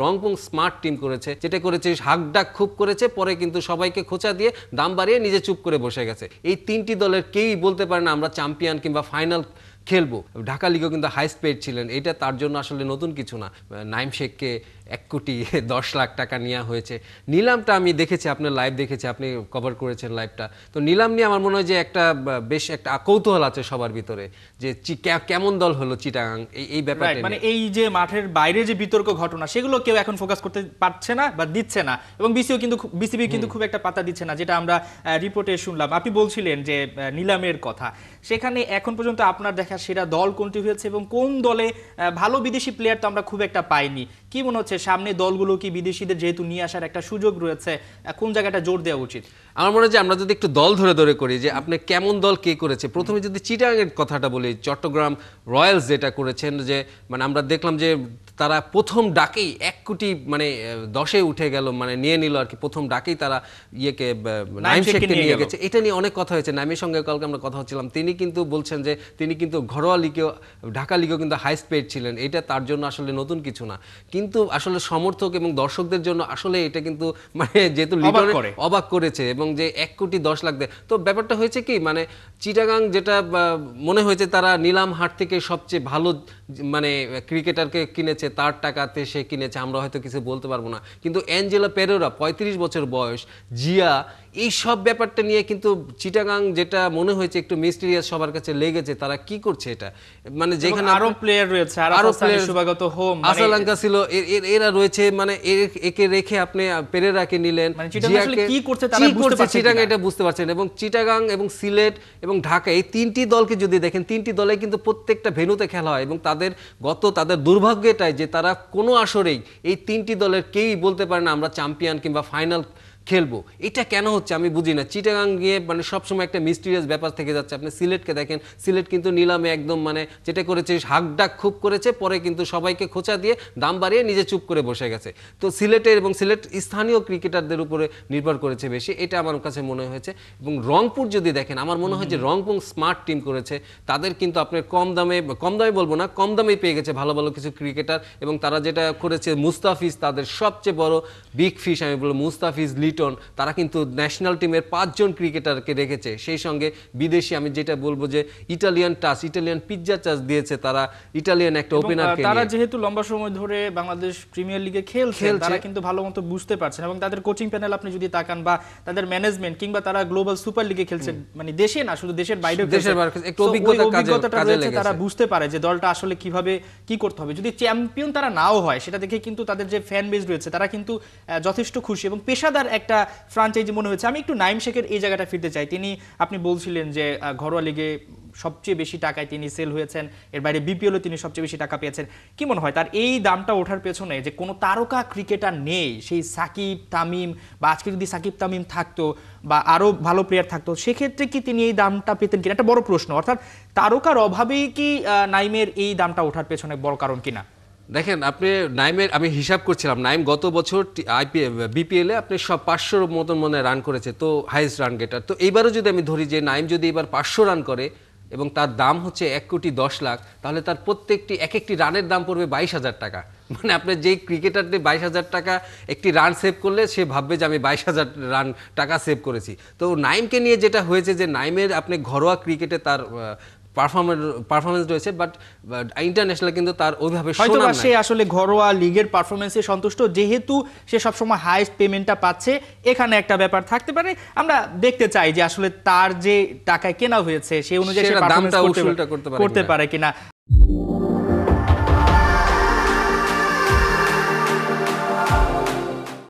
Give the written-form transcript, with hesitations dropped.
Rangpur smart team করেছে, যেটা করেছে হাকডাক খুব করেছে, পরে কিন্তু সবাইকে খোঁচা দিয়ে দাম বাড়িয়ে নিজে চুপ করে বসে গেছে। এই তিনটি দলের কেউই বলতে পারে না আমরা চ্যাম্পিয়ন কিংবা ফাইনাল খেলবো। ঢাকা লিগও কিন্তু হাইস্ট পেড ছিলেন, এটা তার জন্য আসলে নতুন কিছু না। নাইম শেখকে 1,10,00,000 টাকা নেওয়া হয়েছে। নিলামটা আমি দেখেছি, আপনার লাইভ দেখেছি, আপনি কভার করেছেন লাইভটা। তো নিলাম নিয়ে আমার মনে হয় যে একটা বেশ একটা কৌতূহল আছে সবার ভিতরে যে কেমন দল হলো চিটাগাং এই ব্যাপারটা। মানে এই যে মাঠের বাইরে যে বিতর্ক ঘটনা সেগুলো কেউ এখন ফোকাস করতে পারছে না বা দিচ্ছে না, এবং বিসিবি কিন্তু খুব একটা পাতা দিচ্ছে না, যেটা আমরা রিপোর্টে শুনলাম। আপনি বলছিলেন যে নিলামের কথা, সেখানে এখন পর্যন্ত আপনার দেখা সেরা দল কোনটি হয়েছে এবং কোন দলে ভালো বিদেশি প্লেয়ার তো আমরা খুব একটা পাইনি। কি মনে হচ্ছে সামনে দলগুলো কি বিদেশিদের যেহেতু নিয়ে আসার একটা সুযোগ রয়েছে, কোন জায়গাটা জোর দেওয়া উচিত? আমার মনে হয় যে আমরা যদি একটু দল ধরে ধরে করি যে আপনি কেমন দল কে করেছে, প্রথমে যদি চিটাগাংয়ের কথাটা বলি, চট্টগ্রাম রয়্যালস যেটা করেছেন, যে মানে আমরা দেখলাম যে তারা প্রথম ডাকেই 1,00,00,000 মানে 10-এ উঠে গেল, মানে নিয়ে নিল আর কি। প্রথম ডাকেই তারা নাইম শেখকে নিয়ে গেছে। এটা নিয়ে অনেক কথা হয়েছে। নাইমের সঙ্গে কালকে আমরা কথা হচ্ছিলাম, তিনি কিন্তু বলছেন যে তিনি কিন্তু ঘরোয়া লিগেও ঢাকা লিগেও কিন্তু হাইস্ট পেড ছিলেন, এটা তার জন্য আসলে নতুন কিছু না। কিন্তু আসলে সমর্থক এবং দর্শকদের জন্য আসলে এটা কিন্তু মানে যেহেতু অবাক করেছে, এবং যে 1,10,00,000 দেয়। তো ব্যাপারটা হয়েছে কি, মানে চিটাগাং যেটা মনে হয়েছে তারা নিলাম হাট থেকে সবচেয়ে ভালো মানে ক্রিকেটারকে কিনেছে, তার টাকাতে সে কিনেছে, আমরা হয়তো কিছু বলতে পারবো না। কিন্তু অ্যাঞ্জেলো পেরেরা 35 বছর বয়স, জিয়া, এই সব ব্যাপারটা নিয়ে কিন্তু চিটাগাং যেটা মনে হয়েছে একটু মিস্টিরিয়াস সবার কাছে লেগেছে। তারা কি করছে এটা, মানে যেখানে আরো প্লেয়ার রয়েছে, আরো প্লেয়ার সুবাগত হোম আসালাঙ্কা ছিল, এরা রয়েছে, মানে একে রেখে আপনি পেরেরাকে নিলেন, জিয়াকে কি করছে তারা বুঝতে পারছে চিটাগাং এটা বুঝতে পারছেন। এবং চিটাগাং এবং সিলেট এবং ঢাকা এই তিনটি দলকে যদি দেখেন, তিনটি দলে কিন্তু প্রত্যেকটা ভেন্যুতে খেলা হয়, এবং তাদের দুর্ভাগ্য এটাই যে তারা কোনো আসরেই এই তিনটি দলের কেউই বলতে পারে না আমরা চ্যাম্পিয়ন কিংবা ফাইনাল খেলবো। এটা কেন হচ্ছে আমি বুঝি না। চিটাগাং গিয়ে মানে সবসময় একটা মিস্টিরিয়াস ব্যাপার থেকে যাচ্ছে। আপনি সিলেটকে দেখেন, সিলেট কিন্তু নিলামে একদম মানে যেটা করেছে হাকডাক খুব করেছে, পরে কিন্তু সবাইকে খোঁচা দিয়ে দাম বাড়িয়ে নিজে চুপ করে বসে গেছে। তো সিলেটের এবং সিলেট স্থানীয় ক্রিকেটারদের উপরে নির্ভর করেছে বেশি, এটা আমার কাছে মনে হয়েছে। এবং রংপুর যদি দেখেন, আমার মনে হয় যে রংপুর স্মার্ট টিম করেছে। তাদের কিন্তু আপনার কম দামে বলবো না, কম দামেই পেয়ে গেছে ভালো ভালো কিছু ক্রিকেটার। এবং তারা যেটা করেছে, মুস্তাফিজ তাদের সবচেয়ে বড় বিগ ফিশ আমি বলবো, মুস্তাফিজ, তারা কিন্তু ন্যাশনাল টিমের 5 জন ক্রিকেটারকে রেখেছে। সেই সঙ্গে বিদেশি আমি যেটা বলবো যে ইটালিয়ান পিৎজা টাচ দিয়েছে তারা, ইটালিয়ান একটা ওপেনারকে। তারা যেহেতু লম্বা সময় ধরে বাংলাদেশ প্রিমিয়ার লিগে খেলছে, তারা কিন্তু ভালোমতো বুঝতে পারছেন। এবং তাদের কোচিং প্যানেল আপনি যদি তাকান, বা তাদের ম্যানেজমেন্ট, কিংবা তারা গ্লোবাল সুপার লিগে খেলছে, মানে দেশে না শুধু দেশের বাইরেও খেলছে, একটু অভিজ্ঞতা রয়েছে, তারা বুঝতে পারে যে দলটা আসলে কিভাবে কি করতে হবে। যদি চ্যাম্পিয়ন তারা নাও হয়, সেটা দেখে কিন্তু তাদের যে ফ্যান বেস রয়েছে তারা কিন্তু যথেষ্ট খুশি এবং পেশাদার একটা ফ্রাঞ্চাইজি মনে হয়েছে। আমি একটু নাইম শেখের এই জায়গাটা ফিরতে চাই। আপনি বলছিলেন যে ঘরোয়া লিগে সবচেয়ে বেশি টাকায় তিনি সেল হয়েছেন, এর বাইরে বিপিএল তিনি সবচেয়ে বেশি টাকা পেয়েছেন। কি মনে হয় তার এই দামটা ওঠার পেছনে যে কোনো তারকা ক্রিকেটার নেই, সেই সাকিব তামিম, বা আজকে যদি সাকিব তামিম থাকতো বা আরো ভালো প্লেয়ার থাকতো, সেক্ষেত্রে কি তিনি এই দামটা পেতেন কিনা, একটা বড় প্রশ্ন। অর্থাৎ তারকার অভাবেই কি নাইমের এই দামটা ওঠার পেছনে বড় কারণ কিনা? দেখেন, আপনি নাইমের আমি হিসাব করছিলাম, নাইম গত বছর বিপিএলে আপনি সব 500 মতন মনে রান করেছে, তো হাইয়েস্ট রান গেটার। তো এইবারও যদি আমি ধরি যে নাইম যদি এবার 500 রান করে এবং তার দাম হচ্ছে 1,10,00,000, তাহলে তার এক একটি রানের দাম পড়বে 22,000 টাকা। মানে আপনার যেই ক্রিকেটারটি 22,000 টাকা একটি রান সেভ করলে সে ভাববে যে আমি 22,000 রান টাকা সেভ করেছি। তো নাইমকে নিয়ে যেটা হয়েছে যে নাইমের আপনি ঘরোয়া ক্রিকেটে তার পারফরমেন্স রয়েছে, বাট ইন্টারন্যাশনাল কিন্তু তার ওইভাবে সুনাম নাই। সে আসলে ঘরোয়া লিগের পারফরমেন্সে সন্তুষ্ট, যেহেতু সে সবসময় হাইয়েস্ট পেমেন্টটা পাচ্ছে, এখানে একটা ব্যাপার থাকতে পারে। আমরা দেখতে চাই যে আসলে তার যে টাকায় কেনা হয়েছে সেই অনুযায়ী সে পারফরমেন্স করতে পারে কিনা।